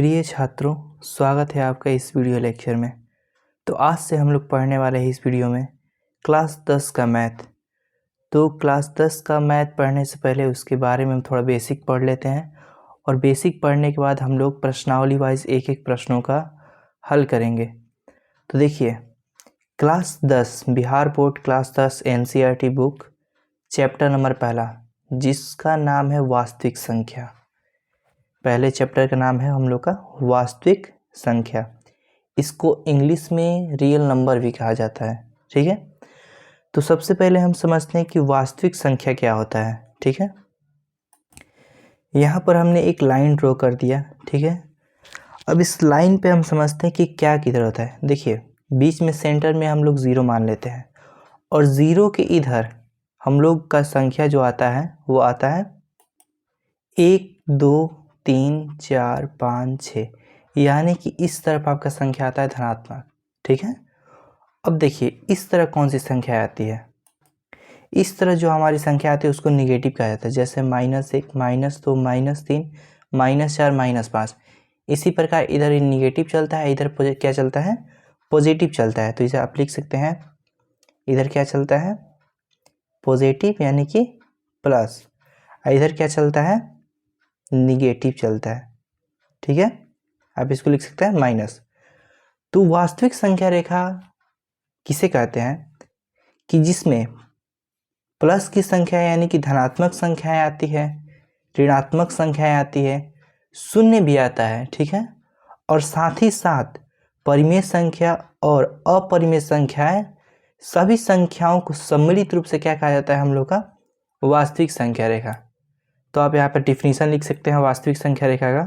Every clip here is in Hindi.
प्रिय छात्रों, स्वागत है आपका इस वीडियो लेक्चर में। तो आज से हम लोग पढ़ने वाले हैं इस वीडियो में क्लास 10 का मैथ। तो क्लास 10 का मैथ पढ़ने से पहले उसके बारे में हम थोड़ा बेसिक पढ़ लेते हैं और बेसिक पढ़ने के बाद हम लोग प्रश्नावली वाइज एक एक प्रश्नों का हल करेंगे। तो देखिए, class 10 Bihar board class 10 NCERT book chapter number पहला, जिसका नाम है वास्तविक संख्या। पहले चैप्टर का नाम है हम लोग का वास्तविक संख्या। इसको इंग्लिश में रियल नंबर भी कहा जाता है। ठीक है, तो सबसे पहले हम समझते हैं कि वास्तविक संख्या क्या होता है। ठीक है, यहाँ पर हमने एक लाइन ड्रॉ कर दिया। ठीक है, अब इस लाइन पे हम समझते हैं कि क्या किधर होता है। देखिए, बीच में सेंटर में हम लोग ज़ीरो मान लेते हैं और ज़ीरो के इधर हम लोग का संख्या जो आता है वो आता है 1 2 3 4 5 6, यानी कि इस तरफ आपका संख्या आता है धनात्मक। ठीक है, अब देखिए इस तरह कौन सी संख्या आती है। इस तरह जो हमारी संख्या आती है उसको निगेटिव कहा जाता है, जैसे -1 -2 -3 -4 -5। इसी प्रकार इधर निगेटिव चलता है, इधर क्या चलता है, पॉजिटिव चलता है। तो इसे आप लिख सकते हैं, इधर क्या चलता है, पॉजिटिव यानी कि प्लस, इधर क्या चलता है, निगेटिव चलता है। ठीक है, आप इसको लिख सकते हैं माइनस। तो वास्तविक संख्या रेखा किसे कहते हैं कि जिसमें प्लस की संख्या यानी कि धनात्मक संख्याएं आती है, ऋणात्मक संख्याएं आती है, शून्य भी आता है। ठीक है, और साथ ही साथ परिमेय संख्या और अपरिमेय संख्याएं, सभी संख्याओं को सम्मिलित रूप से क्या कहा जाता है हम लोग का, वास्तविक संख्या रेखा। तो आप यहाँ पर डिफिनीशन लिख सकते हैं वास्तविक संख्या रेखा का।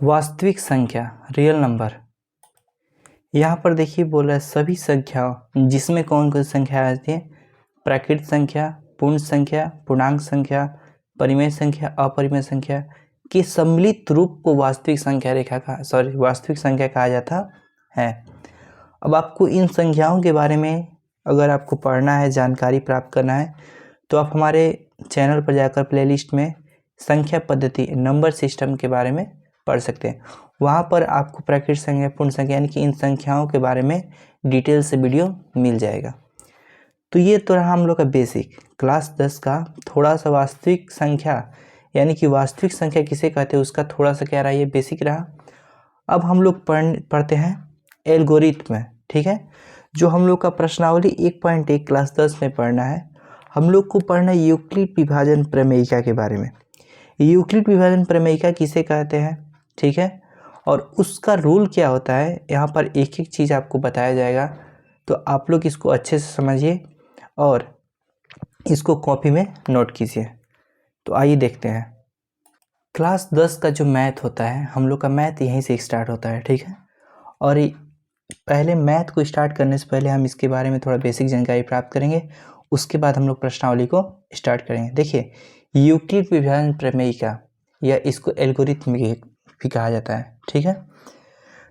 वास्तविक संख्या रियल नंबर, यहाँ पर देखिए बोल रहा है सभी संख्याओं, जिसमें कौन कौन सी संख्या आती है, प्राकृत संख्या, पूर्ण संख्या, पूर्णांक संख्या, परिमेय संख्या, अपरिमेय संख्या के सम्मिलित रूप को वास्तविक संख्या रेखा का वास्तविक संख्या कहा जाता है। अब आपको इन संख्याओं के बारे में अगर आपको पढ़ना है, जानकारी प्राप्त करना है, तो आप हमारे चैनल पर जाकर प्लेलिस्ट में संख्या पद्धति नंबर सिस्टम के बारे में पढ़ सकते हैं। वहाँ पर आपको प्राकृत संख्या, पूर्ण संख्या यानी कि इन संख्याओं के बारे में डिटेल से वीडियो मिल जाएगा। तो ये तो रहा हम लोग का बेसिक क्लास 10 का। थोड़ा सा वास्तविक संख्या यानी कि वास्तविक संख्या किसे कहते हैं उसका थोड़ा सा क्या रहा, ये बेसिक रहा। अब हम लोग पढ़ते हैं एल्गोरिथम। ठीक है, जो हम लोग का प्रश्नावली 1.1 क्लास 10 में पढ़ना है। हम लोग को पढ़ना है यूक्लिड विभाजन प्रमेयिका के बारे में। यूक्लिड विभाजन प्रमेयिका किसे कहते हैं, ठीक है, और उसका रूल क्या होता है, यहाँ पर एक एक चीज़ आपको बताया जाएगा। तो आप लोग इसको अच्छे से समझिए और इसको कॉपी में नोट कीजिए। तो आइए देखते हैं। क्लास 10 का जो मैथ होता है, हम लोग का मैथ यहीं से स्टार्ट होता है। ठीक है, और पहले मैथ को स्टार्ट करने से पहले हम इसके बारे में थोड़ा बेसिक जानकारी प्राप्त करेंगे, उसके बाद हम लोग प्रश्नावली को स्टार्ट करेंगे। देखिए, यूक्लिड विभाजन प्रमेयिका या इसको एल्गोरिथम भी कहा जाता है। ठीक है,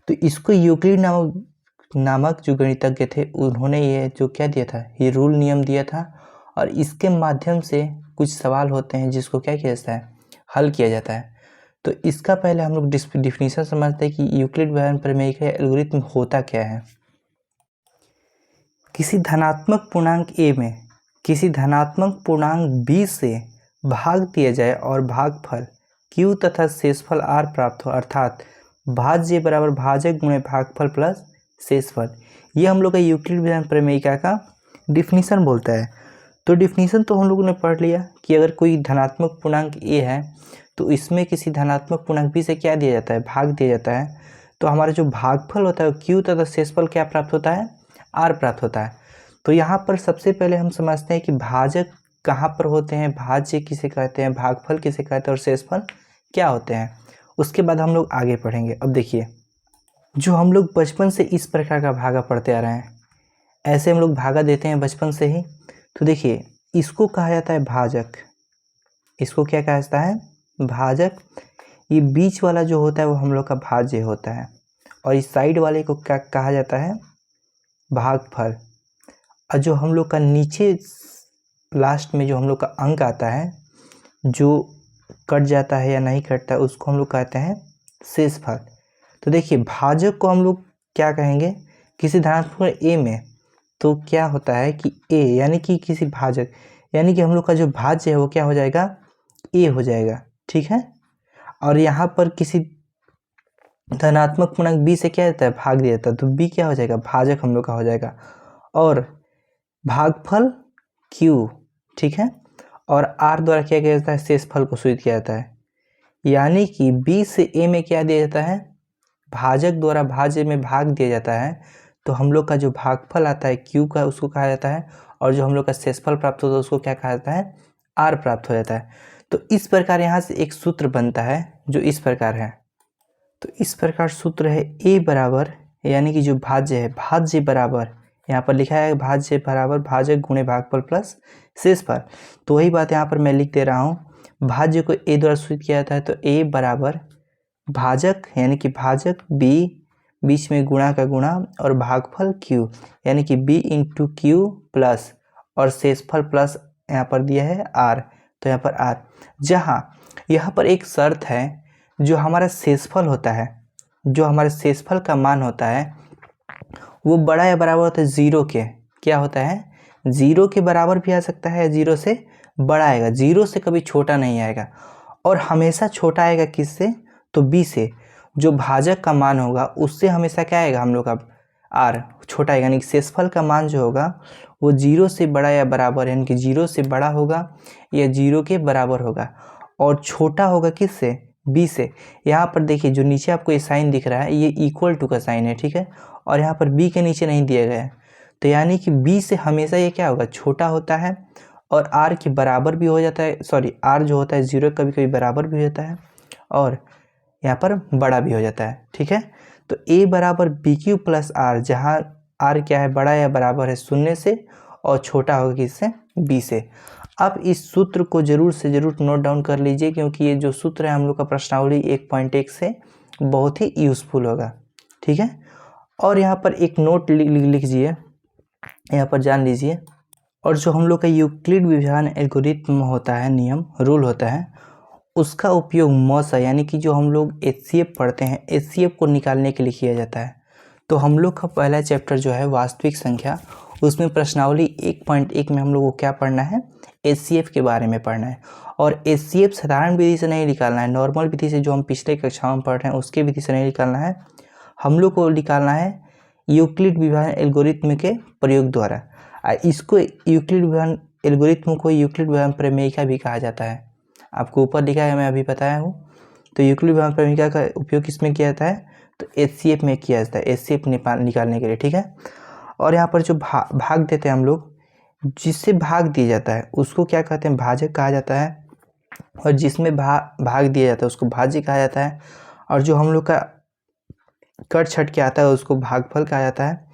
तो इसको यूक्लिड नामक जो गणितज्ञ थे, उन्होंने ये जो क्या दिया था, ये रूल नियम दिया था, और इसके माध्यम से कुछ सवाल होते हैं जिसको क्या किया जाता है, हल किया जाता है। तो इसका पहले हम लोग डिफिनीशन समझते हैं कि यूक्लिड विभाजन प्रमेयिका एल्गोरिथम होता क्या है। किसी धनात्मक पूर्णांक a में किसी धनात्मक पूर्णांक b से भाग दिया जाए और भागफल q तथा शेषफल r प्राप्त हो, अर्थात भाज्य बराबर भाजक गुणे भागफल प्लस शेषफल। ये हम लोग का यूक्लिड विभाजन प्रमेयिका का डिफिनीशन बोलता है। तो डिफिनीशन तो हम लोगों ने पढ़ लिया कि अगर कोई धनात्मक पूर्णांक a है तो इसमें किसी धनात्मक पूर्णांक b से क्या दिया जाता है, भाग दिया जाता है। तो हमारा जो भागफल होता है q तथा शेषफल क्या प्राप्त होता है, r प्राप्त होता है। तो यहाँ पर सबसे पहले हम समझते हैं कि भाजक कहाँ पर होते हैं, भाज्य किसे कहते हैं, भागफल किसे कहते हैं और शेषफल क्या होते हैं। उसके बाद हम लोग आगे पढ़ेंगे। अब देखिए, जो हम लोग बचपन से इस प्रकार का भागा पढ़ते आ रहे हैं, ऐसे हम लोग भागा देते हैं बचपन से ही। तो देखिए, इसको कहा जाता है भाजक। इसको क्या कहा जाता है, भाजक। ये बीच वाला जो होता है वो हम लोग का भाज्य होता है, और इस साइड वाले को क्या कहा जाता है, भागफल। और जो हम लोग का नीचे लास्ट में जो हम लोग का अंक आता है, जो कट जाता है या नहीं कटता, उसको हम लोग कहते हैं शेषफल। तो देखिए भाजक को हम लोग क्या कहेंगे, किसी धनात्मक a में तो क्या होता है कि a यानी कि किसी भाजक यानी कि हम लोग का जो भाज्य है वो क्या हो जाएगा, a हो जाएगा, ठीक है। और यहाँ पर किसी धनात्मक पूर्णांक b से क्या देता है, भाग दिया जाता है, तो b क्या हो जाएगा, भाजक हम लोग का हो जाएगा। और भागफल q, ठीक है। और r द्वारा क्या किया जाता है, शेषफल को सूचित किया जाता है। यानी कि b से a में क्या दिया जाता है, भाजक द्वारा भाज्य में भाग दिया जाता है, तो हम लोग का जो भागफल आता है q का उसको कहा जाता है, और जो हम लोग का शेषफल प्राप्त होता है उसको क्या कहा जाता है, r प्राप्त हो जाता है। तो इस प्रकार यहाँ से एक सूत्र बनता है जो इस प्रकार है। तो इस प्रकार सूत्र है a बराबर, यानी कि जो भाज्य है, भाज्य बराबर यहाँ पर लिखा है भाज्य बराबर भाजक गुणे भागफल प्लस शेषफल। तो वही बात यहाँ पर मैं लिख दे रहा हूँ, भाज्य को a द्वारा सूचित किया जाता है, तो a बराबर भाजक यानी कि भाजक b, बीच में गुणा का गुणा, और भागफल q यानी कि b इंटू क्यू प्लस, और शेषफल प्लस यहाँ पर दिया है r, तो यहाँ पर r। जहाँ यहाँ पर एक शर्त है, जो हमारा शेषफल होता है, जो हमारे शेषफल का मान होता है वो बड़ा या बराबर होता है जीरो के, क्या होता है, जीरो के बराबर भी आ सकता है, जीरो से बड़ा आएगा, जीरो से कभी छोटा नहीं आएगा, और हमेशा छोटा आएगा किससे, तो b से। जो भाजक का मान होगा उससे हमेशा क्या आएगा, हम लोग का r छोटा आएगा, यानी कि शेषफल का मान जो होगा वो जीरो से बड़ा या बराबर, यानी कि जीरो से बड़ा होगा या जीरो के बराबर होगा, और छोटा होगा किससे, b से। यहाँ पर देखिए जो नीचे आपको ये साइन दिख रहा है ये इक्वल टू का साइन है, ठीक है, और यहाँ पर b के नीचे नहीं दिया गया है, तो यानी कि b से हमेशा ये क्या होगा, छोटा होता है, और r के बराबर भी हो जाता है, सॉरी r जो होता है जीरो कभी कभी बराबर भी हो जाता है, और यहाँ पर बड़ा भी हो जाता है, ठीक है। तो a बराबर बी क्यू प्लस r, जहाँ r क्या है, बड़ा या बराबर है शून्य से, और छोटा होगा किससे, b से। अब इस सूत्र को जरूर से जरूर नोट डाउन कर लीजिए, क्योंकि ये जो सूत्र है हम लोग का प्रश्नावली 1.1 से बहुत ही यूज़फुल होगा, ठीक है। और यहाँ पर एक नोट लिख लीजिए, यहाँ पर जान लीजिए। और जो हम लोग का यूक्लिड विभाजन एल्गोरिथम होता है, नियम रूल होता है, उसका उपयोग मौसा यानी कि जो हम लोग HCF पढ़ते हैं, HCF को निकालने के लिए किया जाता है। तो हम लोग का पहला चैप्टर जो है वास्तविक संख्या, उसमें प्रश्नावली 1.1 में हम लोग को क्या पढ़ना है, HCF के बारे में पढ़ना है। और HCF साधारण विधि से नहीं निकालना है, नॉर्मल विधि से जो हम पिछले कक्षाओं में पढ़ रहे हैं उसके विधि से नहीं निकालना है, हम लोग को निकालना है यूक्लिड विभाजन एल्गोरिथम के प्रयोग द्वारा। इसको यूक्लिड विभाजन एल्गोरिथम को यूक्लिड विभाजन प्रमेयिका भी कहा जाता है, आपको ऊपर लिखा है, मैं अभी बताया हूँ। तो यूक्लिड विभाजन प्रमेयिका का उपयोग किसमें किया जाता है, तो HCF में किया जाता है, HCF निकालने के लिए, ठीक है। और यहाँ पर जो भाग देते हैं हम लोग, जिससे भाग दिया जाता है उसको क्या कहते हैं, भाजक कहा जाता है, और जिसमें भाग दिया जाता है उसको भाज्य कहा जाता है, और जो हम लोग का कट छट के आता है उसको भागफल कहा जाता है,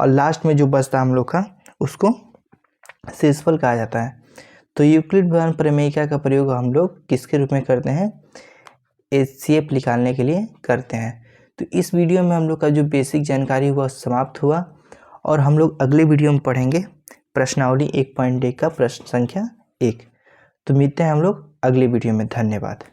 और लास्ट में जो बचता है हम लोग का उसको शेषफल कहा जाता है। तो यूक्लिड विभाजन प्रमेयिका का प्रयोग हम लोग किसके रूप में करते हैं, HCF निकालने के लिए करते हैं। तो इस वीडियो में हम लोग का जो बेसिक जानकारी हुआ समाप्त हुआ, और हम लोग अगले वीडियो में पढ़ेंगे प्रश्नावली 1.1 का प्रश्न संख्या 1। तो मिलते हैं हम लोग अगले वीडियो में, धन्यवाद।